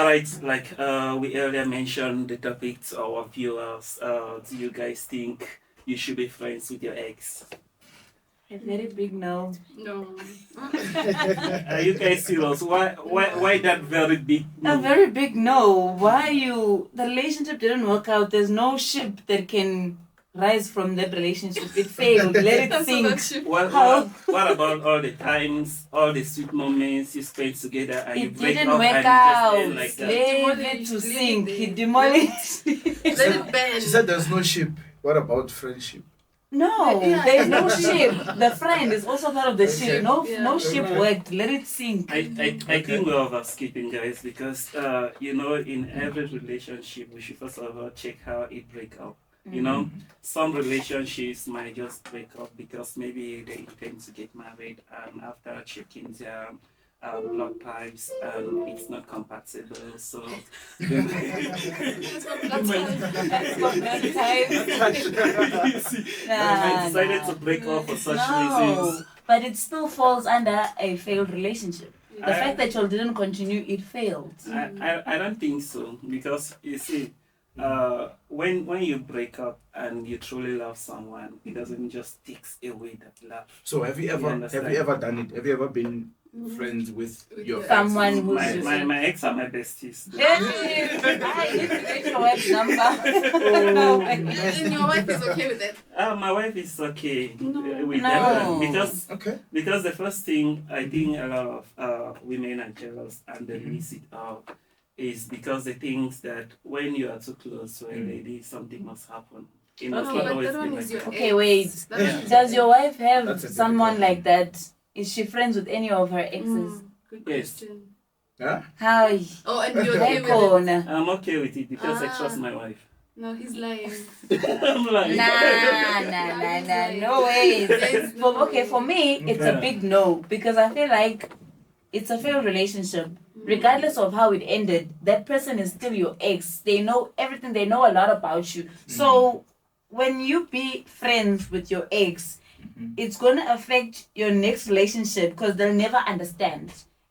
right, like we earlier mentioned the topic to our viewers. Do you guys think you should be friends with your ex? A very big no. No. Are you guys serious? Why that very big A no? very big no. Why the relationship didn't work out? There's no ship that can rise from that relationship. It failed. Let it Cancel that sink. ship. What about all the times, all the sweet moments you spent together and you It break didn't up work and out. you just end like that? Leave it to Demolished, sink. leave it He there. demolished. Let it bend. She said there's no ship. What about friendship? No, Yeah. there's no ship. The friend is also part of the Okay. ship. No, Yeah. no ship Okay. worked. Let it sink. I think we're over skipping, guys, because in every relationship we should first of all check how it break up. You know, some relationships might just break up because maybe they intend to get married, and after checking their blood types, it's not compatible. So That's what That's what that time. you see, I decided to break up for such No, reasons. but it still falls under a failed relationship. The I- fact that y'all didn't continue, it failed. I don't think so, because you see, when you break up and you truly love someone, it doesn't just takes away that love. So have you You ever understand? done it? Have you ever been friends with your Someone ex? who's My ex are my besties. Yes, I need to get your wife's number. And your wife is okay with that. My wife is okay No. with No. that Okay. because the first thing I think a lot of women are jealous and they miss it out is because they think that when you are too close to a lady, something must happen. It must Okay. not But always that be one like is your that. Okay, ex. wait. That one is Does your wife That's a have difficult someone one. like that? Is she friends with any of her exes? Good Yes. question. Huh? Hi. Oh, and you're Hey, okay with it? Kona. I'm okay with it because I Ah. trust my wife. No, he's lying. I'm like, Nah. No way. There's no Okay, for me, it's a Yeah. big no because I feel like it's a failed relationship. Regardless of how it ended, that person is still your ex. They know everything. They know a lot about you. So when you be friends with your ex, it's gonna affect your next relationship because they'll never understand,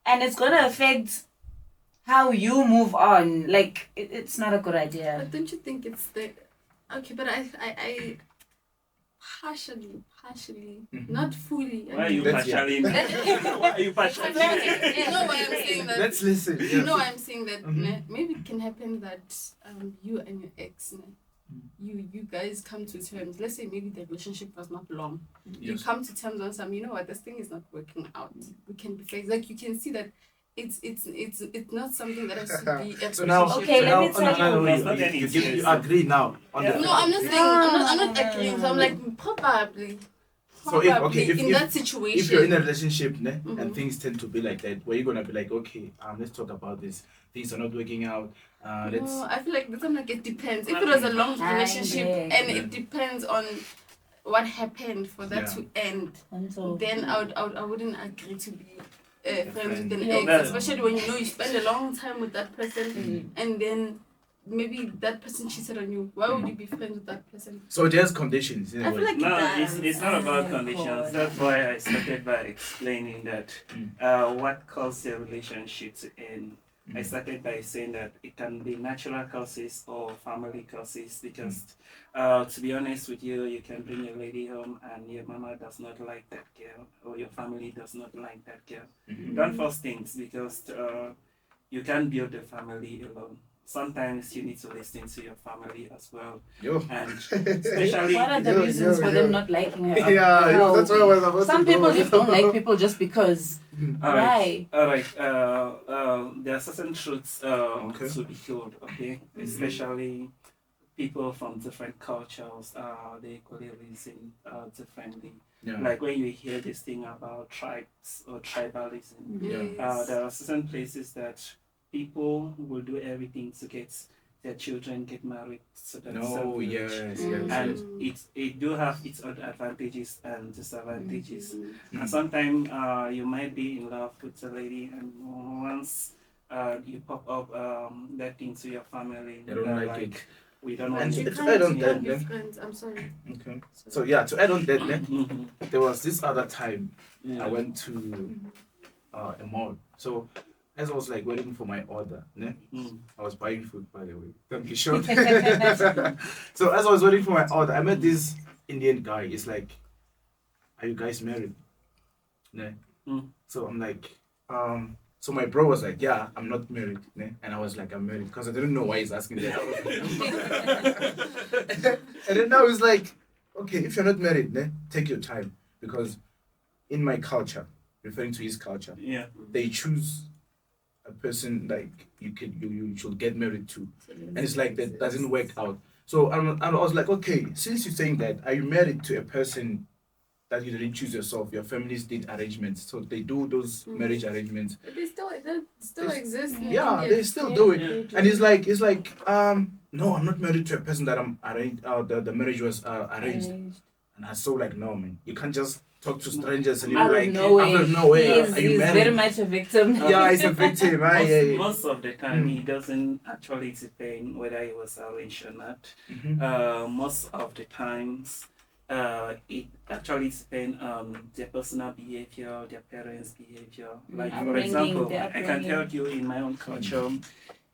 and it's gonna affect how you move on. Like it's not a good idea. But don't you think it's the okay? But I partially, not fully. why are you Let's hear. partially? Why are you partially? You know why I'm saying that? Let's listen. You Yes. know why I'm saying that? Mhm. Ne? Maybe it can happen that you and your ex, ne, you guys come to terms. Let's say maybe the relationship was not long. You Yes. come to terms on some. You know what? This thing is not working out. We can be friends. Like you can see that. It's not something that has to be a So now, relationship. Okay, so let now, me tell you. It's not any you agree now on Yeah. the No, I'm not saying I'm not agreeing. So I'm like probably. So if in that situation, if you're in a relationship ne, Mhm. and things tend to be like that, where you're gonna be like, okay, let's talk about this. Things are not working out. Let's. no, I feel like the time like it depends. If it was a long relationship and it depends on what happened for that Yeah. to end, And so then I wouldn't agree to be friends with an friend. ex, especially when you know you spend a long time with that person and then maybe that person cheated on you. Why would you be friends with that person? So there's conditions in I a feel way. like No, it does. it's not about Oh, conditions. God. That's why I started by explaining that what caused the relationship to end. I started by saying that it can be natural causes or family causes because, to be honest with you, you can bring a lady home and your mama does not like that girl or your family does not like that girl. Don't force things because you can't build a family alone. Sometimes you need to listen to your family as well, Yo. and especially what are the Yeah, reasons yeah, for them yeah. not liking her? Yeah, No. that's what I was about Some to people go. just don't like people just because. All Why? right. All right. There are certain truths Okay. to be healed. Okay, especially people from different cultures. They equally reason differently. Yeah. Like when you hear this thing about tribes or tribalism, Yeah. there are certain places that people will do everything to get their children get married so that No, yes, yes, and yes. it do have its own advantages and disadvantages. Mm-hmm. And sometimes you might be in love with a lady, and once you pop up that thing to your family, They don't they're like it. we don't And want You it. to add on can't that, be then. friends. I'm sorry. Okay. So yeah, to add on that, ne, Mhm. there was this other time Yeah. I went to a mall. So as I was like waiting for my order, ne? Mm. I was buying food, by the way. Don't be short. So as I was waiting for my order, I met this Indian guy. He's like, "Are you guys married?" Ne? Mm. So I'm like, So my bro was like, "Yeah, I'm not married," ne? And I was like, "I'm married," because I didn't know why he's asking that. And then now he's like, "Okay, if you're not married, ne, take your time, because in my culture," referring to his culture, Yeah. they choose a person like you should get married to, and it's like that doesn't work out. So I was like, okay, since you're saying that, are you married to a person that you didn't choose yourself? Your families did arrangements, so they do those marriage arrangements. But they still exist. In Yeah, India. they still do it. Yeah. And it's like, no, I'm not married to a person that I'm arranged. The marriage was arranged, and I so like, no, man, you can't just talk to strangers and you're Out of like, nowhere. out of nowhere, are you He's married? very much a victim. Yeah, he's a victim. Most of the time, Mm. he doesn't actually depend whether he was arranged or not. Mhm. Most of the times, it actually depends on their personal behavior, their parents' behavior. Like, for Upbringing, example, their I can upbringing. tell you in my own culture,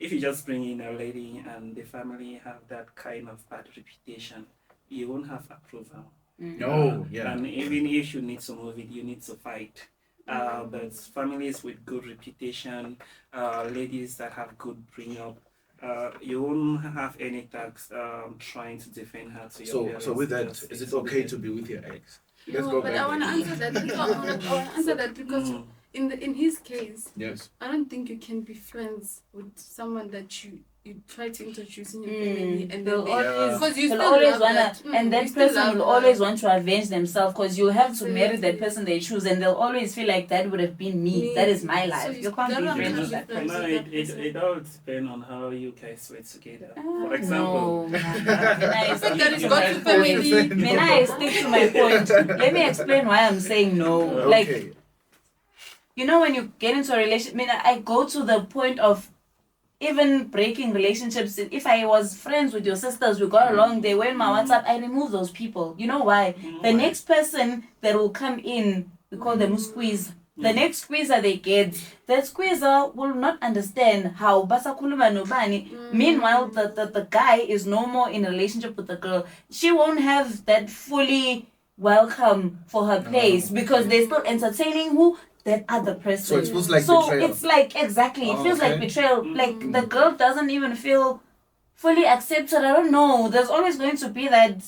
if you just bring in a lady and the family have that kind of bad reputation, you won't have approval. No, yeah. And even if you need to move it, you need to fight. But families with good reputation, ladies that have good bring up, you won't have any tax trying to defend her to your parents. So with that, Just is it it's okay with to be with your ex? No, Let's go but back I want to there. answer that. I want to answer that because Mm. in his case, Yes. I don't think you can be friends with someone that you try to introduce in your family and They'll then always, because you they'll still always love wanna, that. and you that still person love will her. always want to avenge themselves because you have to marry that Absolutely. person they choose, and they'll always feel like that would have been me. That is my So life. you You can't be gotta friends be with that friends person. No, with that person. it all depends on how you guys were together. For No, example, The fact that it's you got guys- to family. May I stick to my point? Let me explain why I'm saying no. Like, Okay. you know, when you get into a relationship, I go to the point of even breaking relationships. If I was friends with your sisters, we got along, they were in my WhatsApp, I remove those people. You know why? The next person that will come in, we call them squeeze. The next squeezer they get, that squeezer will not understand how basakuluma nobani. Meanwhile, the guy is no more in a relationship with the girl. She won't have that fully welcome for her place because they're still entertaining who? That other person. So it feels like So betrayal. it's like, exactly, it Oh, feels like okay. betrayal. Like the girl doesn't even feel fully accepted. I don't know. There's always going to be that,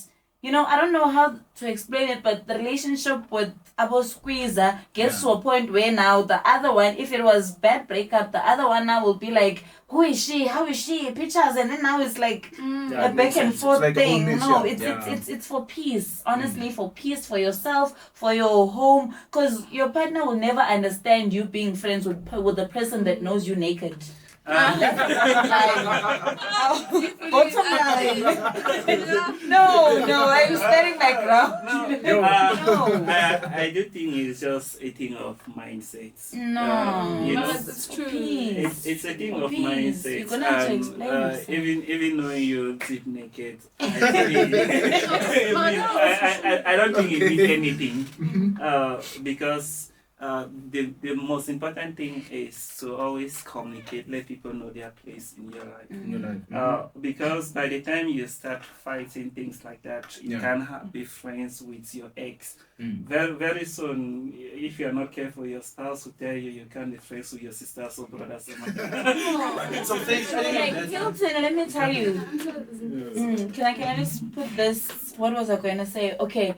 I don't know how to explain it, but the relationship with Abo Squeezer gets to a point where now the other one, if it was bad breakup, the other one now will be like, who is she? How is she? Pictures, and then now it's like Yeah, a it back makes and sense. forth It's like a whole thing. mix, No, yeah. it's for peace. Honestly, for peace, for yourself, for your home, because your partner will never understand you being friends with the person that knows you naked. Bottom line. No, I'm standing my ground. No, No. I do think it's just a thing of mindsets. No, you know, It's true. Peace. it's a thing of Peace. mindsets. You're gonna have to And, explain yourself. even knowing you deep naked, I don't think it means anything. Because the most important thing is to always communicate, let people know their place in your life. You know. Because by the time you start fighting things like that, you Yeah. can be friends with your ex. Mm. Very, very soon, if you are not careful, your spouse will tell you you can't be friends with your sisters or brothers. It's a thing. So like Hilton, let me tell you. Can I just put this? What was I going to say? Okay,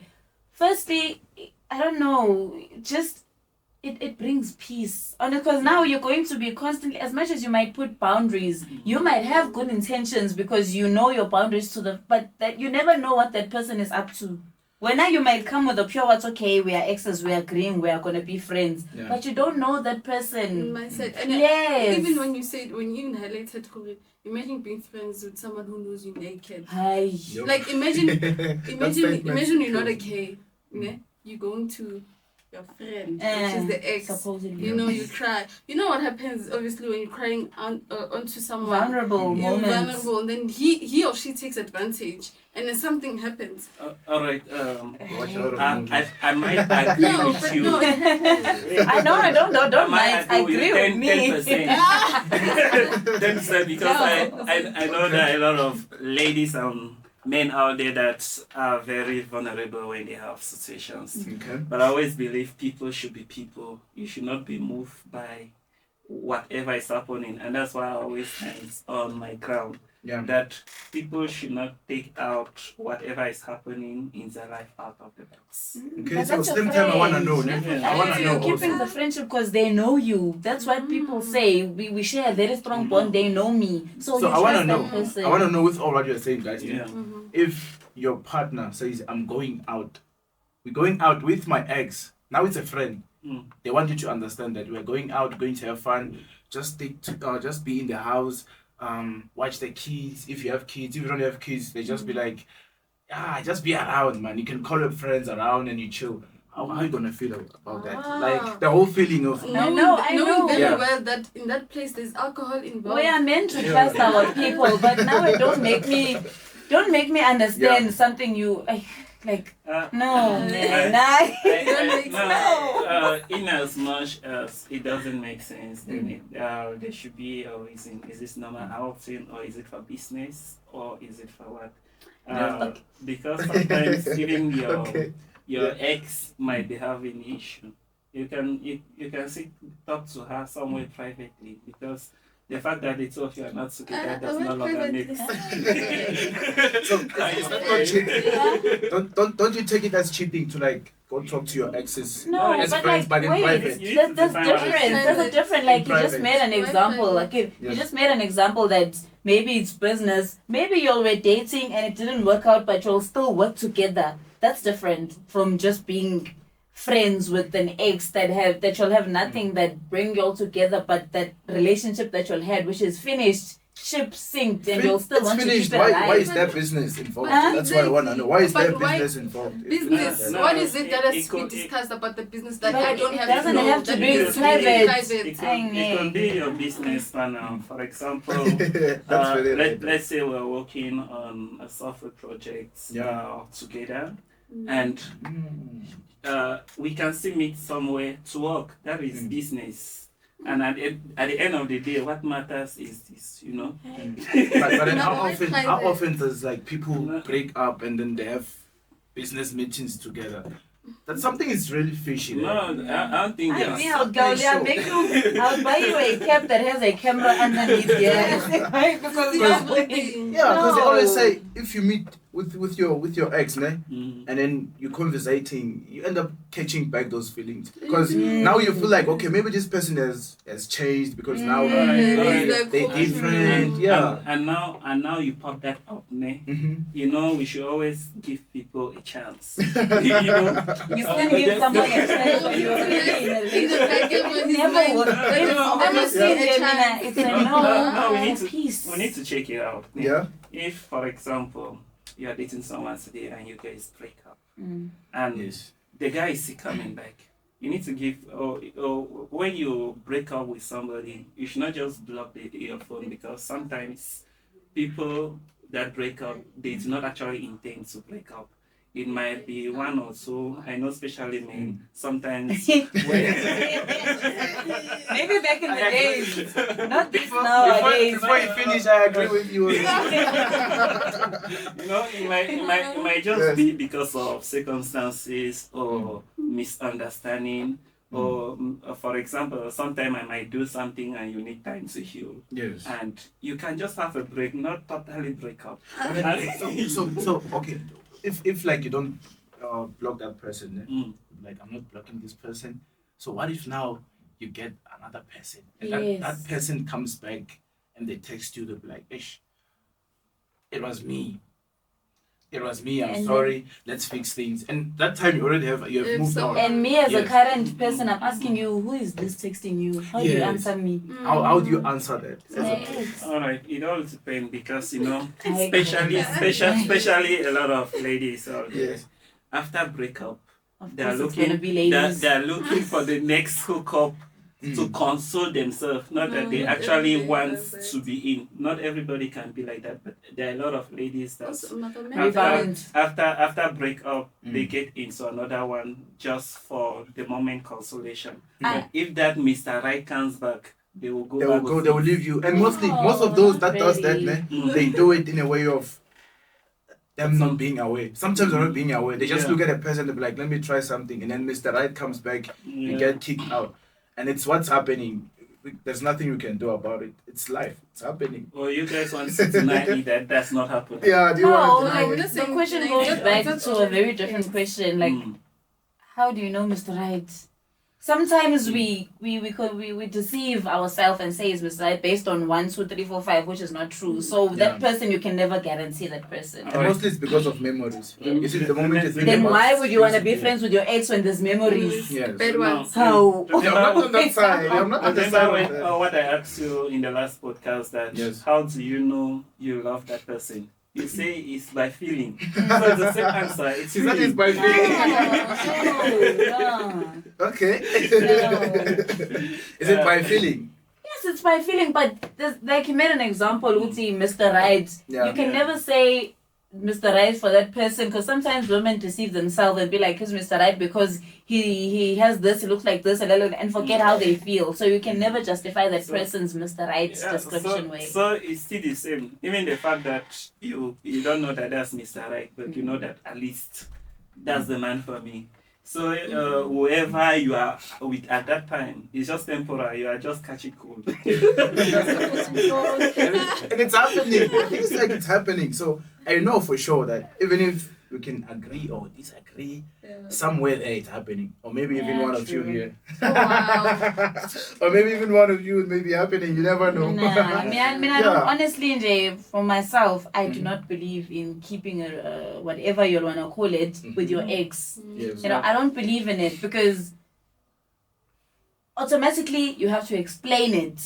firstly, I don't know, just it brings peace. Because now you're going to be constantly, as much as you might put boundaries, you might have good intentions because you know your boundaries but that you never know what that person is up to. When now you might come with a pure what's okay, we are exes, we are agreeing, we are gonna be friends. Yeah. But you don't know that person. Mindset. And Yes. even when you even highlighted Hore, imagine being friends with someone who knows you naked. Hi. Yup. Like imagine That statement you're not kills okay. Yeah? You're going to your friend, which is the ex. Supposedly. You know, you cry. You know what happens, obviously, when you're crying onto someone. Vulnerable You're moments. vulnerable, and then he or she takes advantage, and then something happens. All right. Watch out of I might agree No, with but you. no, it happens. I know, I don't mind. I Agree with me. 10%, because I know there are a lot of ladies and men out there that are very vulnerable when they have situations. Okay. But I always believe people should be people. You should not be moved by whatever is happening. And that's why I always stand on my ground. Yeah. That people should not take out whatever is happening in their life out of the box. Okay, But so that's your same time I want to know. friend. Ne? I want to You're know keeping also. the friendship because they know you. That's what people say. We share a very strong bond. They know me. So So you I want to trust know. that person. I want to know with all what you're saying, guys. Yeah. If your partner says, "I'm going out," we're going out with my ex. Now it's a friend. Mm. They want you to understand that we're going out, going to have fun. Just just be in the house. Watch the kids. If you have kids, if you don't have kids, they just be like, just be around, man. You can call your friends around and you chill. How are you gonna feel about that? Like the whole feeling of I know. Knowing very Yeah. well that in that place there's alcohol involved. We are meant to trust our people, but now it don't make me understand something you like. No, man. In as much as it doesn't make sense, then there should be a reason. Is this normal outing, or is it for business, or is it for what? Because sometimes even your ex might be having issue. You can talk to her somewhere privately, because the fact that the two of you are not together does no longer make sense. So it's not cheating. Don't you take it as cheating to like go talk to your exes No, as but friends, but in wait, private? that's different. That's a different. Like you just private. made an example. Like you Yes. just made an example that maybe it's business. Maybe y'all were dating and it didn't work out, but you'll still work together. That's different from just being friends with an ex that you'll have nothing that bring y'all together, but that relationship that y'all had, which is finished, ship synced, and you'll still It's want finished. to keep it Why alive. is there business involved? Huh? That's what I want to know. Why is But there why- business involved? Business. No, What is it that has it to be could- discussed about the business that But I don't it have doesn't to know? have to that be needs private. It could be your business partner. For example, That's very right. let's say we're working on a software project together, and we can still meet somewhere to work. That is business. And at the end of the day, what matters is this, you know. But then No, how why often private? does like people break up and then they have business meetings together? That something is really fishy. No, I don't think I that's. see how girls are. I'll buy you a cap that has a camera underneath. Yeah, because Everything. Yeah, because they always No. say if you meet with your ex, ne, Mm. and then you're conversating, you end up catching back those feelings. Because now you feel like, okay, maybe this person has changed because now Alright. they're different. Yeah. And now you pop that up, ne? You know, we should always give people a chance. You know, you can give somebody a chance when you're already in a relationship. It never works. Never seen it. It's a no. we need to Peace. we need to check it out. ne? Yeah. If, for example, you are dating someone today and you guys break up, Mm. and Yes. the guy is still coming back, you need to give, or when you break up with somebody, you should not just block your phone, because sometimes people that break up, they do not actually intend to break up. It might be one or two. I know, especially men. Sometimes. Maybe back in the days, not this Before nowadays. you finish, I agree with you. You know, it might just Yes. be because of circumstances or misunderstanding. Or, for example, sometimes I might do something and you need time to heal. Yes. And you can just have a break, not totally break up. So okay, if like you don't block that person, Mm. like I'm not blocking this person. So what if now you get another person and Yes. that person comes back and they text you, they'll be like, "Ish, it was me. It was me. I'm And sorry. Let's fix things." And that time you already have If moved so- on. And me as a Yes. current person, I'm asking you, who is this texting you? How do you Yes. answer me? How do you answer that? Yes. All right, it all depends, because you know, I agree. especially a lot of ladies out there, Yes. after breakup, Of They're course, it's gonna looking, be ladies. they're looking for the next hookup to console themselves, not that they actually want to be in. Not everybody can be like that, but there are a lot of ladies that Also, another man. Very valid. after breakup they get into another one just for the moment consolation. Ah. But if that Mr. Right comes back, they will go They will back go. with They will it. leave you. And most Oh, of those not that does that, really. they do it in a way of them But not being aware. Sometimes they're not being aware. They just Yeah. look at a person and be like, "Let me try something," and then Mr. Right comes back. You Yeah. get kicked out, and it's what's happening. There's nothing you can do about it. It's life. It's happening. Well, you guys want to deny me that that's not happening. Yeah. Do you No, want to like we're deny just it? the question saying- goes just- back just- to a very different question. Like, Mm. how do you know Mr. Right? Sometimes we deceive ourselves and say it's Mr. Right based on 1, 2, 3, 4, 5, which is not true. So that person, you can never guarantee that person. And mostly it's because of memories. You see, the moment you think Then about why would you want to be things, friends with your ex when there's memories? Yes. Bad No. ones. How? Yeah, I'm not on that side. I'm not on the Remember side when, of that. what I asked you in the last podcast that Yes. how do you know you love that person? You say it's by feeling. So it's the same answer. It's She said feeling. it's by No, feeling. no. Okay. No. Is it by feeling? Yes, it's by feeling, but like you made an example, Uti, Mr. Right. Yeah. You can Yeah. never say Mr. Right for that person because sometimes women deceive themselves and be like, he's Mr. Right because he has this, he looks like this, and forget how they feel. So you can never justify that So- person's Mr. Right Yeah, description way. so it's still the same. Even the fact that you don't know that that's Mr. Right, but you know that at least that's the man for me. So whoever you are with at that time is just temporary. You are just catching cold. And it's happening. It's like it's happening. So I know for sure that even if we can agree or disagree, somewhere there it's happening. Or maybe even Yeah, one of you true. here. Wow. Or maybe even one of you may be happening. You never know. Nah, I mean, I Yeah. don't, honestly, Jay, for myself, I do not believe in keeping a whatever you want to call it with your ex. Yes. You know, I don't believe in it because automatically you have to explain it.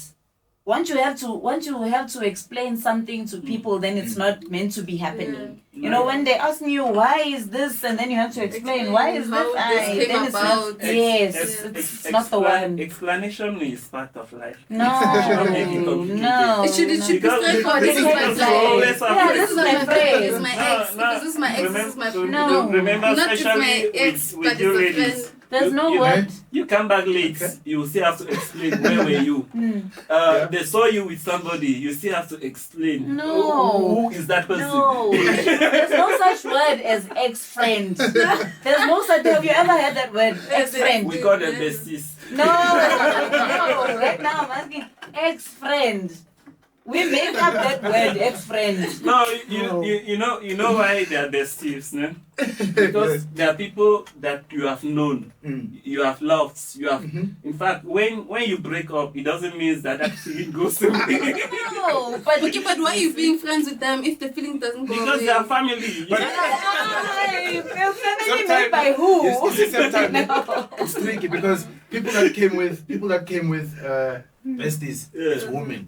Once you have to explain something to people, then it's not meant to be happening. You know, when they ask you why is this, and then you have to explain why is How this, this came then it's not, about. yes, Ex- it's not the one. Explanation is part of life. No, Don't make it complicated. no. It should be Because- straightforward. This is my because life. always have Yeah, to this is explain. my friend. This is my ex. No, This is my ex. This is my No. Remember, Not just especially my ex, with but you it's a ladies. friend. There's no you, word. You come back late. Okay. You still have to explain where were you. Yeah. They saw you with somebody. You still have to explain. No. Who is that person? No, there's no such word as ex-friend. There's no such. Have you ever heard that word, ex-friend? We call them besties. No, no. Right now I'm asking ex-friend. We made up that word, ex-friend. No, No. you know why they are besties, no? Because Yes. there are people that you have known, you have loved, you have. Mm-hmm. In fact, when you break up, it doesn't mean that feeling goes away. No, but Okay, but why are you being friends with them if the feeling doesn't go Because away? they are family. Why? Family Sometimes- made by who? You see, sometimes No. it's tricky because people that came with besties, it's Yeah. women.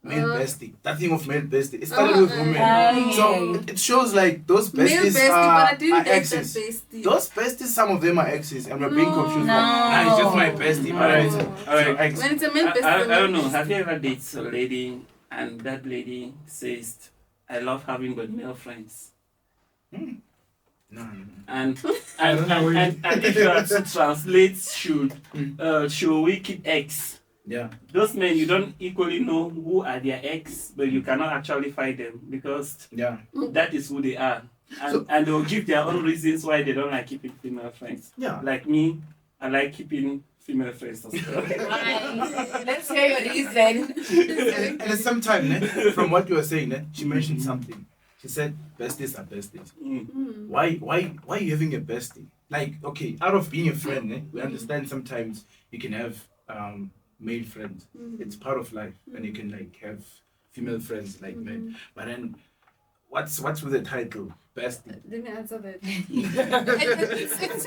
Male bestie. That thing of male bestie. It started with women. yeah. So it shows like those Male besties bestie, but I are didn't get that exes. bestie. Those besties, some of them are exes, and we're being No. confused. No. Like, nah, it's just my bestie. No. Alright. Alright. Ex. When it's a male bestie, I don't know. Have you ever dated a lady and that lady says, "I love having but male friends," No. and I don't know. and if you are to translate, should we keep X? Yeah. Those men, you don't equally know who are their ex, but you cannot actually fight them because Yeah. that is who they are. And, So- and they'll give their own reasons why they don't like keeping female friends. Yeah. Like me, I like keeping female friends as well. Let's hear your reason. And at some time, from what you were saying, she mentioned something. She said besties are besties. Mm. Why are you having a bestie? Like, okay, out of being a friend, we understand sometimes you can have male friends. It's part of life, and you can like have female friends like men. But then, what's with the title Bestie. Let me answer that.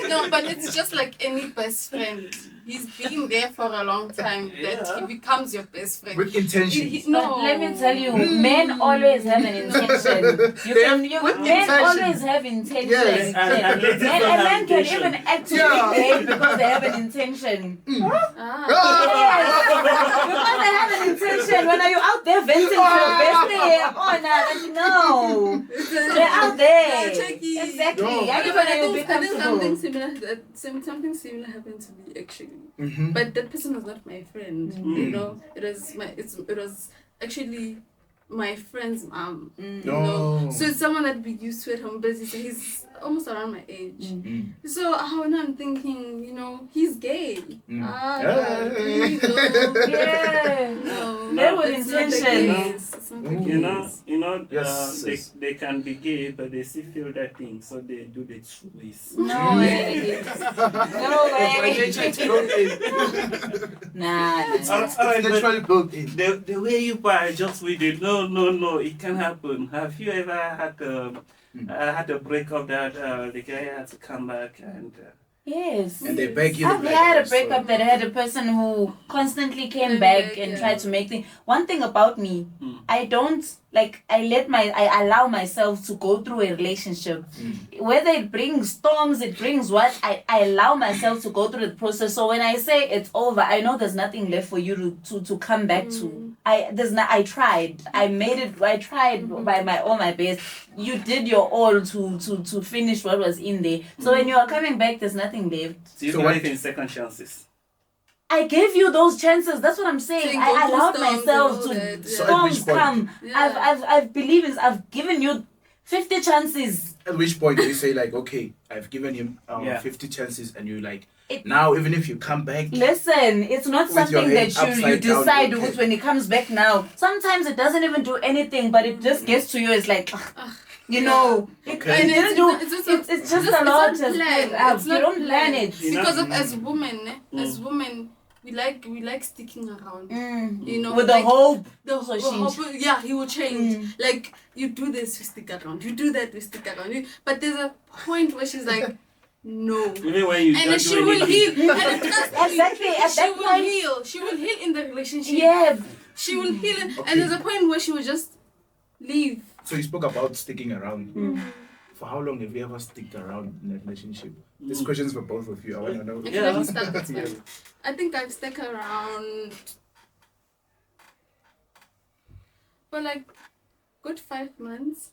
No, but it's just like any best friend. He's been there for a long time that he becomes your best friend. With intention. No. But let me tell you, men always have an intention. Men always have intention. Yes. And ladies Men, don't and have men can intention. even actually Yeah. behave because they have an intention. Ah. Yes, because they have an intention. When are you out there venting to your bestie? No. They're out there. Tricky. Exactly. No. I I just think, want to be I think something comfortable. similar happened to me actually. Mm-hmm. But that person was not my friend. You know, it was actually my friend's mom. You know, No. so it's someone that we used to at home. But he's almost around my age. Mm. So when I'm thinking, you know, he's gay. Mm. God, Yeah. no, They were it's not the intentions. case. It's not the Ooh. case. Yes, they, yes. they can be gay, but they still feel that thing, so they do the true ways. No way. No By nature, it's built way. in. Nah. It's Alright, but naturally built in. the way you buy just with it, no, it can happen. Have you ever had a breakup that the guy had to come back and Yes. And they beg you. I've had a breakup that had a person who constantly came back and yeah. tried to make things. One thing about me, I don't I allow myself to go through a relationship. Whether it brings storms, it brings what, I allow myself to go through the process. So when I say it's over, I know there's nothing left for you to come back to. I tried. I tried by all my best. You did your all to finish what was in there. So when you are coming back, there's nothing left. so you So believe what- in second chances? I gave you those chances. That's what I'm saying. So you I go through allowed storms myself and all to that, yeah. So at which storms point? come. Yeah. I've believed in. I've given you 50 chances. At which point do you say like, okay, I've given him Yeah. 50 chances, and you like, It- now even if you come back, Listen, it's not With your something head that you upside down, decide okay. with when it comes back now. Sometimes it doesn't even do anything, but it just gets to you. It's like, you know, Okay. it didn't do. It's just It's just it's a lot. not Just planned. put out. It's You not don't plan planned. it. You know? Because of as women, we like sticking around. You know, With the like, hope. the So hope, yeah, he will change. Like you do this, we stick around. You do that, we stick around. But there's a point where she's like, no. Even when you And don't then she do will anything. heal. And trust me, Exactly, at she that will point- heal. She will heal in the relationship. Yeah. She will heal. Okay. And there's a point where she will just leave. so you spoke about sticking around. For how long have you ever sticked around in a relationship? This question's for both of you. I want to know. Okay, Yeah. let me start this Yeah. one. I think I've stuck around for like good 5 months.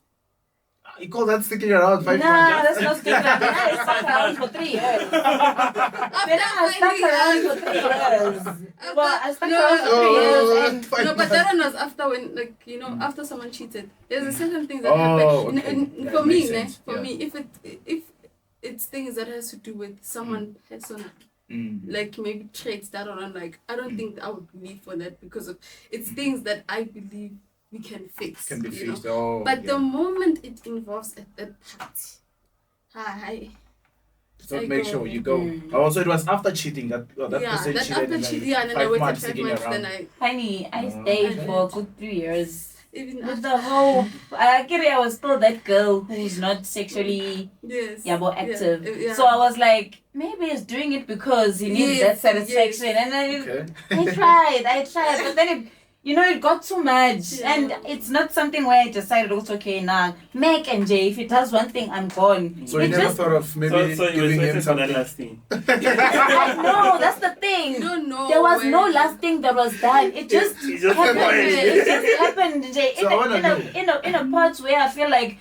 You call that sticking around 5 Nah, months? that's not sticking around. I stuck around for 3 years. Then I stuck around for 3 years. Well, I stuck around for 3 years and Five No, but months. that one was after when, like, you know, after someone cheated. There's a certain things that Oh, happen. okay. Yeah, For it me, makes sense. for Yeah. me, if it's things that has to do with someone personal, Mm. like maybe traits that are like, I don't think I would leave for that because of it's things that I believe we can fix. Can be you know? fixed. Oh, But yeah. the moment it involves at that part, I So I make go. sure you go. Oh, so it was after cheating that that yeah, person that cheated. after and then cheating, yeah, and then I 5 waited months 5 sticking months, around. then I honey, I Oh. stayed for a good 3 years. even With after, the hope. I was still that girl who's not sexually yes, active. yeah. So I was like, maybe he's doing it because he needs Yes, that satisfaction. yes. And then Okay. I tried, but then it got too much. Yeah. And it's not something where I decided, also, okay, now, Mac and Jay, if it does one thing, I'm gone. So you It never just, thought of maybe So you were giving waiting him for that something? last thing. I know, that's the you thing. don't know. There was no when- last thing that was done. It just It just happened. happened. It just happened, Jay. So I wanna In a part where I feel like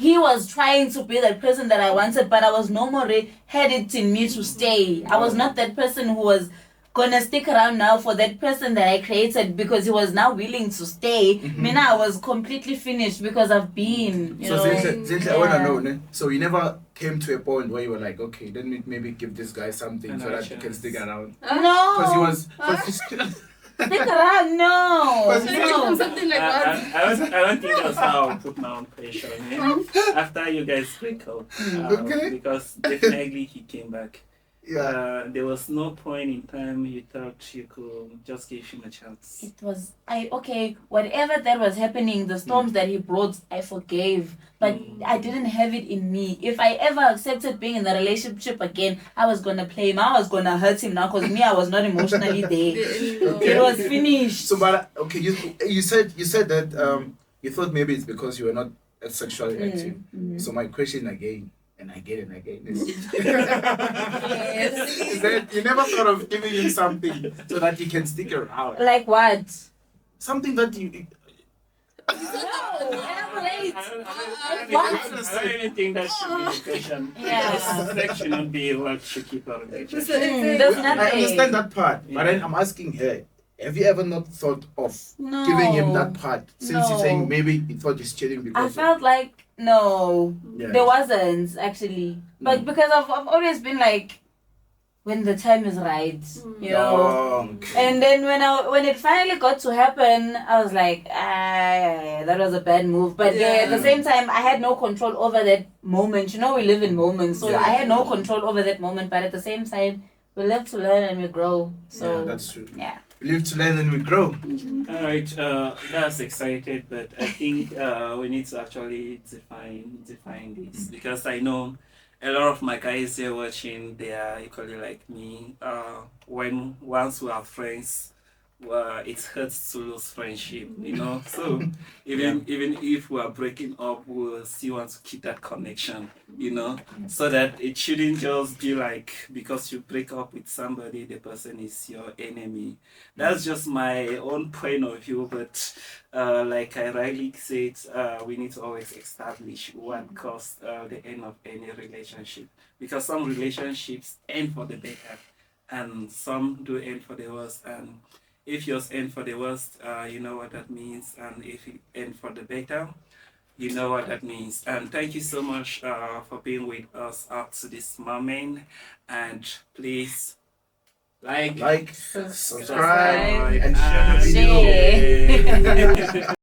he was trying to be that person that I wanted, but I was no more had it in me to stay. I was not that person who was gonna stick around now for that person that I created because he was now willing to stay. Mina, I was completely finished because I've been, you So know. Zinhle, I wanna Yeah. know, ne? So you never came to a point where you were like, okay, let me maybe give this guy something so Another that he can chance. stick around. No. Because he was. Stick around, no. No. Something like that. I don't think that's how I put my own pressure on him. After you guys break up, Okay. because definitely he came back. There was no point in time you thought you could just give him a chance. It was whatever that was happening, the storms that he brought, I forgave. But I didn't have it in me. If I ever accepted being in a relationship again, I was gonna play him. I was gonna hurt him now because me, I was not emotionally there. It was finished. So, but okay, you said that you thought maybe it's because you were not sexually active. So my question again and again is, is that you never thought of giving him something so that he can stick around? Like what? Something that you. No, elaborate. I don't even think that should be the question. Yeah. Sex should not be what should keep our relationship. There's nothing. I understand that part, but then I'm asking her. Have you ever not thought of giving him that part? Since you're saying maybe he thought he's cheating because I felt like no, Yeah. there wasn't actually, but because I've always been like, when the time is right, you know. Oh, okay. And then when it finally got to happen, I was like, that was a bad move. But at the same time, I had no control over that moment. You know, we live in moments, so I had no control over that moment. But at the same time, we live to learn and we grow. So Yeah, that's true. yeah. We live to learn and we grow. All right, that's excited, but I think we need to actually define this because I know a lot of my guys here watching, they are equally like me. Once we are friends, it hurts to lose friendship, you know. So even if we are breaking up, we'll still want to keep that connection, you know, so that it shouldn't just be like because you break up with somebody, the person is your enemy. That's just my own point of view, but like I rightly said, we need to always establish what caused the end of any relationship, because some relationships end for the better and some do end for the worst. And if yours end for the worst, you know what that means, and if it end for the better, you know what that means. And thank you so much for being with us up to this moment, and please like, subscribe, and share the Share. video.